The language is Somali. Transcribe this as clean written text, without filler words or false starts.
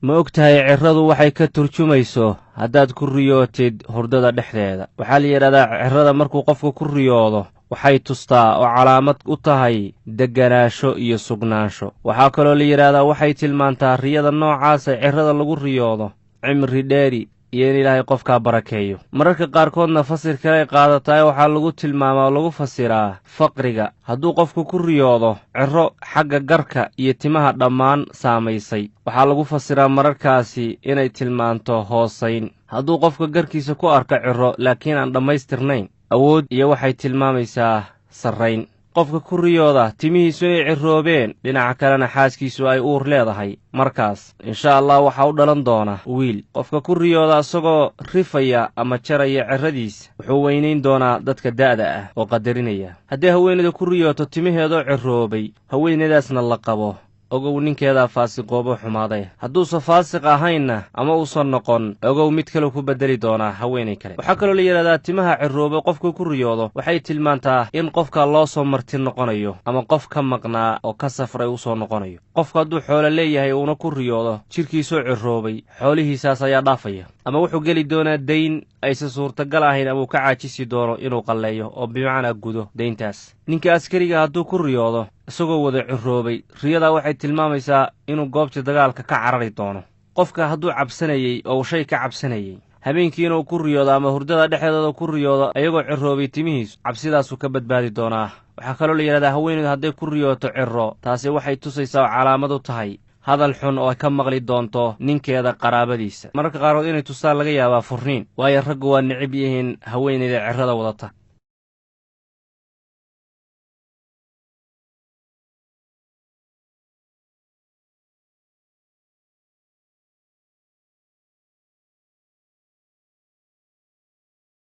ma ogtahay cirradu waxay ka turjumayso haddaad ku riyootid hurdada dhexdeeda. waxaa la yidhahdaa cirrada markuu qofku ku riyoodo waxay tustaa oo calaamad u tahay degganaasho iyo sugnaansho. waxaa kaloo la yidhaahdaa waxay tilmaantaa riyada noocaasa cirrada lagu riyoodo cimri dheeri iyo in ilaahay qofkaa barakeeyo. mararka qaarkoodna fasir kaley qaadataay waxaa lagu tilmaamaa oo lagu fasiraa faqriga. hadduu qofku ku riyoodo cirro xagga garka iyo timaha dhammaan saamaysay waxaa lagu fasiraa mararkaasi inay tilmaanto hoosayn. hadduu qofka garkiisa ku arko cirro laakiin aan dhammaystirnayn awood iyo waxay tilmaamaysaa sarrayn. qofka ku riyooda timihiisu inay cirroobeen dhinaca kalena xaaskiisu ay uur leedahay markaas insha allah waxaa u dhalan doona wiil. qofka ku riyooda isagoo rifaya ama jaraya cirradiis wuxuu weynayn doonaa dadka da'da ah oo qadarinaya. haddii haweenayda ku riyooto timaheedoo cirroobay haweenaydaasna la qabo ogow ninkeedaa faasiqoobo xumaaday. hadduusan faasiq ahaynna ama uusan noqon ogow mid kale ku beddeli doonaa haweenay kale. waxaa kaloo la yidhahdaa timaha cirroobay qofka ku riyoodo waxay tilmaantaa in qofka loo soo marti noqonayo ama qof ka maqnaa oo ka safray u soo noqonayo. qofka hadduu xoolo leeyahay uuna ku riyoodo jidhkiisoo cirroobay xoolihiisaas ayaa dhaafaya ama wuxuu geli doonaa dayn aysan suurtagal ahayn ama uu ka caajisi doono inuu qalleeyo oo bimacnaa gudo dayntaas. ninka askariga hadduu ku riyoodo isagoo wada cirroobay riyadaa waxay tilmaamaysaa inuu goobta dagaalka ka carari doono. qofka hadduu cabsanayey oo uu shay ka cabsanayey habeenkii inuu ku riyoodo ama hurdada dhexdeeda ku riyoodo ayagoo cirroobay timihiisu cabsidaasuu ka badbaadi doonaa. waxaa kaloo la yidhahdaa haweenaydu hadday ku riyooto cirro taasi waxay tusaysaa oo calaamad u tahay hadal xun oo ay ka maqli doonto ninkeeda qaraabadiisa. mararka qaarkood inay tustaan laga yaabaa furniin waayo raggu waa necib yihiin haweenayda cirrada wadata.